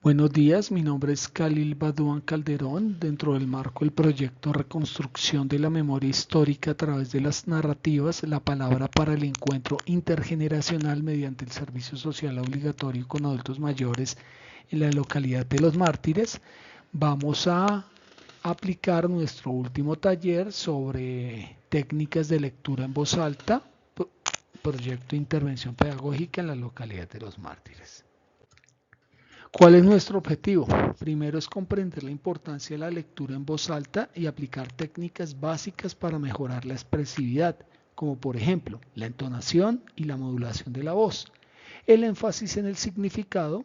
Buenos días, mi nombre es Khalil Baduan Calderón, dentro del marco del proyecto Reconstrucción de la Memoria Histórica a través de las narrativas, la palabra para el encuentro intergeneracional mediante el servicio social obligatorio con adultos mayores en la localidad de Los Mártires. Vamos a aplicar nuestro último taller sobre técnicas de lectura en voz alta, proyecto de intervención pedagógica en la localidad de Los Mártires. ¿Cuál es nuestro objetivo? Primero es comprender la importancia de la lectura en voz alta y aplicar técnicas básicas para mejorar la expresividad, como por ejemplo la entonación y la modulación de la voz, el énfasis en el significado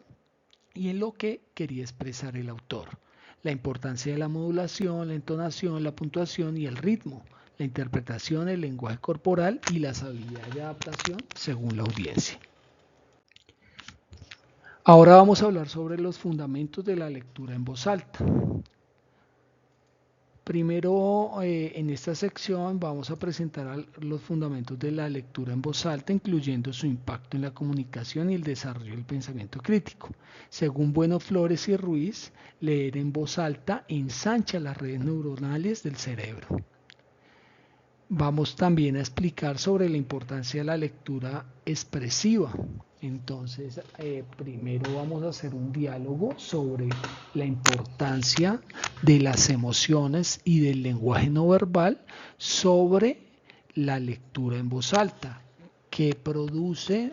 y en lo que quería expresar el autor, la importancia de la modulación, la entonación, la puntuación y el ritmo, la interpretación, el lenguaje corporal y las habilidades de adaptación según la audiencia. Ahora vamos a hablar sobre los fundamentos de la lectura en voz alta. Primero, en esta sección vamos a presentar los fundamentos de la lectura en voz alta, incluyendo su impacto en la comunicación y el desarrollo del pensamiento crítico. Según Bueno, Flores y Ruiz, leer en voz alta ensancha las redes neuronales del cerebro. Vamos también a explicar sobre la importancia de la lectura expresiva. Entonces, primero vamos a hacer un diálogo sobre la importancia de las emociones y del lenguaje no verbal sobre la lectura en voz alta, que produce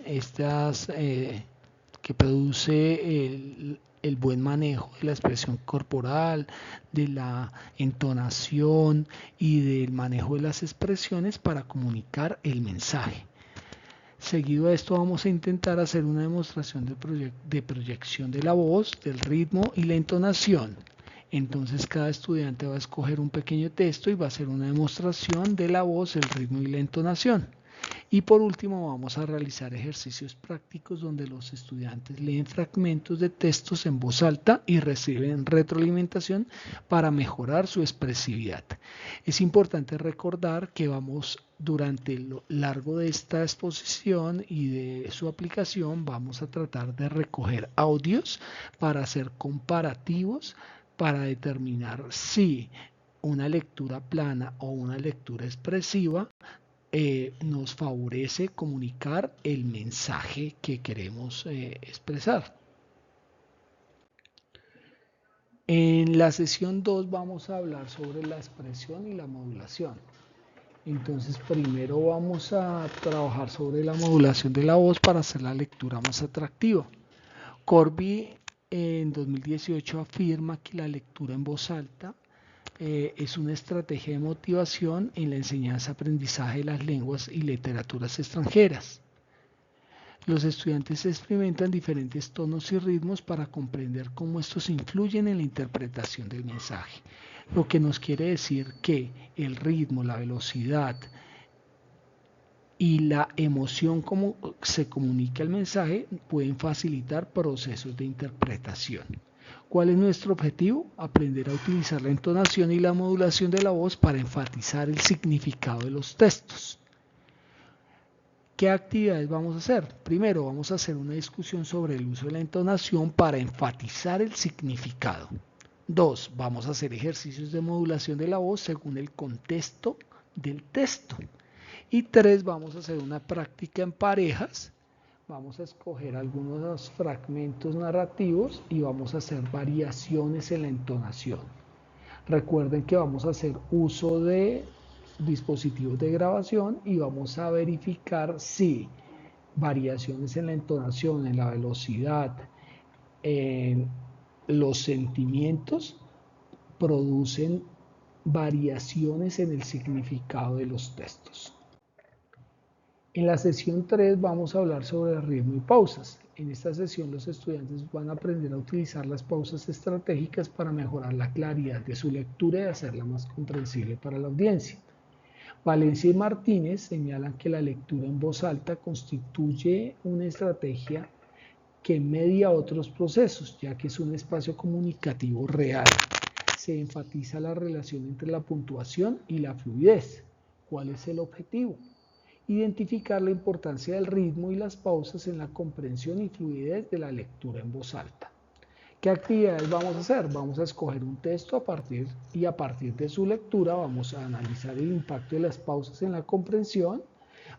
el buen manejo de la expresión corporal, de la entonación y del manejo de las expresiones para comunicar el mensaje. Seguido a esto vamos a intentar hacer una demostración de proyección de la voz, del ritmo y la entonación. Entonces cada estudiante va a escoger un pequeño texto y va a hacer una demostración de la voz, el ritmo y la entonación. Y por último vamos a realizar ejercicios prácticos donde los estudiantes leen fragmentos de textos en voz alta y reciben retroalimentación para mejorar su expresividad. Es importante recordar que vamos durante lo largo de esta exposición y de su aplicación vamos a tratar de recoger audios para hacer comparativos para determinar si una lectura plana o una lectura expresiva nos favorece comunicar el mensaje que queremos expresar. En la sesión 2 vamos a hablar sobre la expresión y la modulación. Entonces primero vamos a trabajar sobre la modulación de la voz para hacer la lectura más atractiva. Corby en 2018 afirma que la lectura en voz alta es una estrategia de motivación en la enseñanza-aprendizaje de las lenguas y literaturas extranjeras. Los estudiantes experimentan diferentes tonos y ritmos para comprender cómo estos influyen en la interpretación del mensaje, lo que nos quiere decir que el ritmo, la velocidad y la emoción como se comunica el mensaje pueden facilitar procesos de interpretación. ¿Cuál es nuestro objetivo? Aprender a utilizar la entonación y la modulación de la voz para enfatizar el significado de los textos. ¿Qué actividades vamos a hacer? Primero, vamos a hacer una discusión sobre el uso de la entonación para enfatizar el significado. 2. Vamos a hacer ejercicios de modulación de la voz según el contexto del texto. Y 3. Vamos a hacer una práctica en parejas. Vamos a escoger algunos fragmentos narrativos y vamos a hacer variaciones en la entonación. Recuerden que vamos a hacer uso de dispositivos de grabación y vamos a verificar si variaciones en la entonación, en la velocidad, en los sentimientos producen variaciones en el significado de los textos. En la sesión 3 vamos a hablar sobre el ritmo y pausas. En esta sesión los estudiantes van a aprender a utilizar las pausas estratégicas para mejorar la claridad de su lectura y hacerla más comprensible para la audiencia. Valencia y Martínez señalan que la lectura en voz alta constituye una estrategia que media otros procesos, ya que es un espacio comunicativo real. Se enfatiza la relación entre la puntuación y la fluidez. ¿Cuál es el objetivo? Identificar la importancia del ritmo y las pausas en la comprensión y fluidez de la lectura en voz alta. ¿Qué actividades vamos a hacer? Vamos a escoger un texto a partir de su lectura vamos a analizar el impacto de las pausas en la comprensión,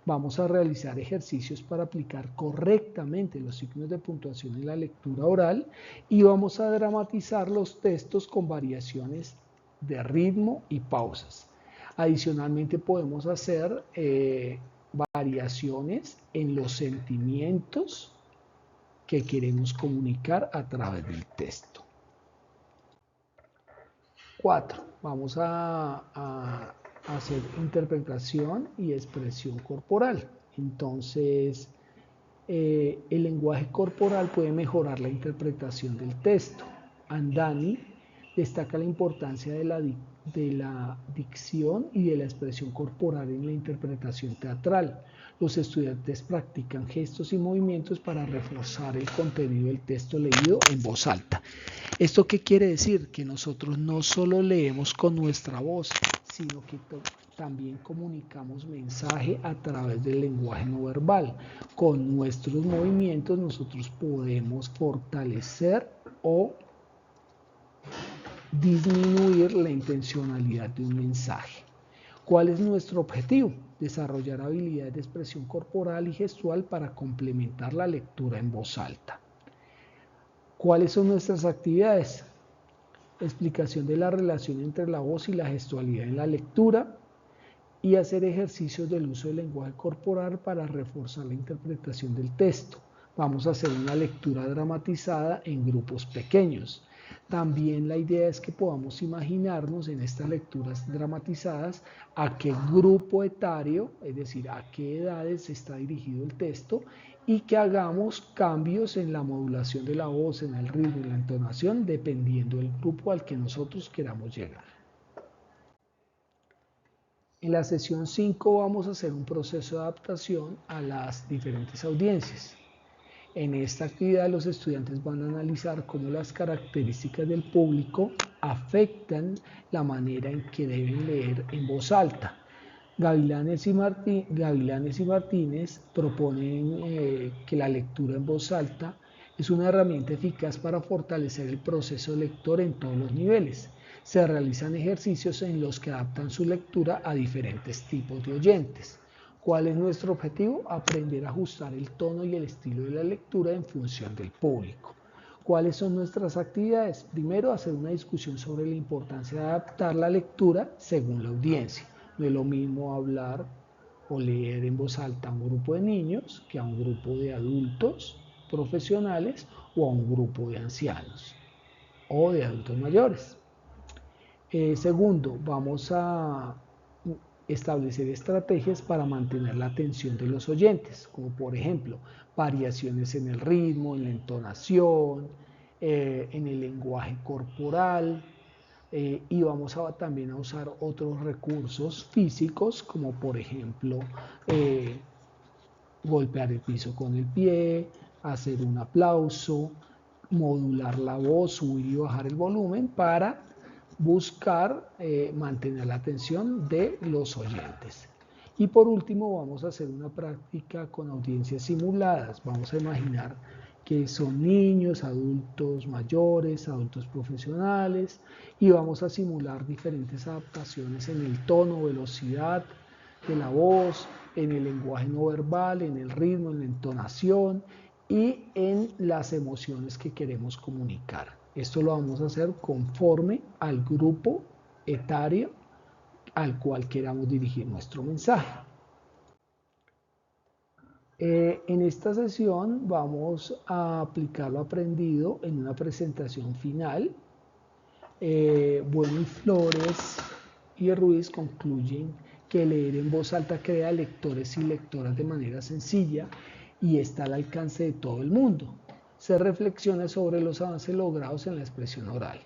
vamos a realizar ejercicios para aplicar correctamente los signos de puntuación en la lectura oral y vamos a dramatizar los textos con variaciones de ritmo y pausas. Adicionalmente podemos hacer variaciones en los sentimientos que queremos comunicar a través del texto. 4. Vamos a hacer interpretación y expresión corporal. Entonces, el lenguaje corporal puede mejorar la interpretación del texto. Andani destaca la importancia de la dicción y de la expresión corporal en la interpretación teatral. Los estudiantes practican gestos y movimientos para reforzar el contenido del texto leído en voz alta. ¿Esto qué quiere decir? Que nosotros no solo leemos con nuestra voz, sino que también comunicamos mensaje a través del lenguaje no verbal. Con nuestros movimientos nosotros podemos fortalecer o disminuir la intencionalidad de un mensaje. ¿Cuál es nuestro objetivo? Desarrollar habilidades de expresión corporal y gestual para complementar la lectura en voz alta. ¿Cuáles son nuestras actividades? Explicación de la relación entre la voz y la gestualidad en la lectura y hacer ejercicios del uso del lenguaje corporal para reforzar la interpretación del texto. Vamos a hacer una lectura dramatizada en grupos pequeños. También la idea es que podamos imaginarnos en estas lecturas dramatizadas a qué grupo etario, es decir, a qué edades está dirigido el texto y que hagamos cambios en la modulación de la voz, en el ritmo y la entonación, dependiendo del grupo al que nosotros queramos llegar. En la sesión 5 vamos a hacer un proceso de adaptación a las diferentes audiencias. En esta actividad los estudiantes van a analizar cómo las características del público afectan la manera en que deben leer en voz alta. Gavilanes y Martínez proponen que la lectura en voz alta es una herramienta eficaz para fortalecer el proceso lector en todos los niveles. Se realizan ejercicios en los que adaptan su lectura a diferentes tipos de oyentes. ¿Cuál es nuestro objetivo? Aprender a ajustar el tono y el estilo de la lectura en función del público. ¿Cuáles son nuestras actividades? Primero, hacer una discusión sobre la importancia de adaptar la lectura según la audiencia. No es lo mismo hablar o leer en voz alta a un grupo de niños que a un grupo de adultos profesionales o a un grupo de ancianos o de adultos mayores. Segundo, vamos a establecer estrategias para mantener la atención de los oyentes, como por ejemplo variaciones en el ritmo, en la entonación, en el lenguaje corporal, y vamos también a usar otros recursos físicos, como por ejemplo golpear el piso con el pie, hacer un aplauso, modular la voz, subir y bajar el volumen para buscar mantener la atención de los oyentes. Y por último vamos a hacer una práctica con audiencias simuladas. Vamos a imaginar que son niños, adultos mayores, adultos profesionales y vamos a simular diferentes adaptaciones en el tono, velocidad de la voz, en el lenguaje no verbal, en el ritmo, en la entonación y en las emociones que queremos comunicar. Esto lo vamos a hacer conforme al grupo etario al cual queramos dirigir nuestro mensaje. En esta sesión vamos a aplicar lo aprendido en una presentación final. Bueno y Flores y Ruiz concluyen que leer en voz alta crea lectores y lectoras de manera sencilla y está al alcance de todo el mundo. Se reflexiona sobre los avances logrados en la expresión oral.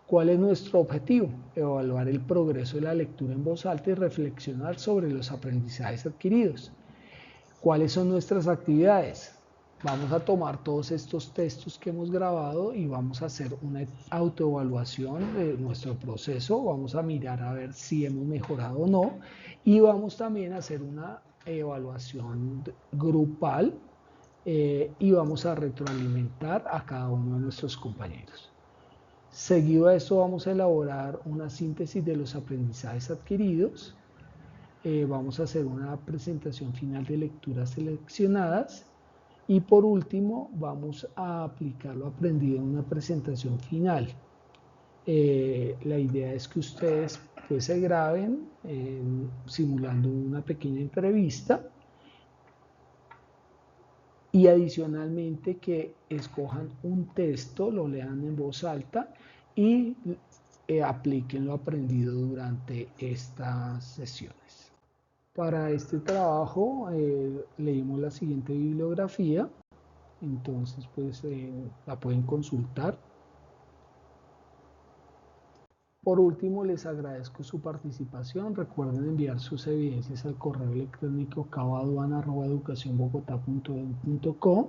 ¿Cuál es nuestro objetivo? Evaluar el progreso de la lectura en voz alta y reflexionar sobre los aprendizajes adquiridos. ¿Cuáles son nuestras actividades? Vamos a tomar todos estos textos que hemos grabado y vamos a hacer una autoevaluación de nuestro proceso. Vamos a mirar a ver si hemos mejorado o no. Y vamos también a hacer una evaluación grupal y vamos a retroalimentar a cada uno de nuestros compañeros. Seguido a esto vamos a elaborar una síntesis de los aprendizajes adquiridos. Vamos a hacer una presentación final de lecturas seleccionadas y por último vamos a aplicar lo aprendido en una presentación final. La idea es que ustedes pues se graben simulando una pequeña entrevista y adicionalmente que escojan un texto, lo lean en voz alta y apliquen lo aprendido durante estas sesiones. Para este trabajo leímos la siguiente bibliografía, entonces pues la pueden consultar. Por último, les agradezco su participación. Recuerden enviar sus evidencias al correo electrónico cavaduana@educacionbogotá.edu.co.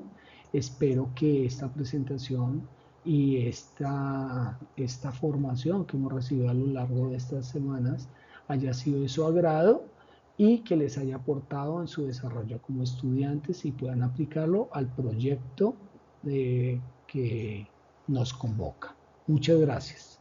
Espero que esta presentación y esta formación que hemos recibido a lo largo de estas semanas haya sido de su agrado y que les haya aportado en su desarrollo como estudiantes y puedan aplicarlo al proyecto que nos convoca. Muchas gracias.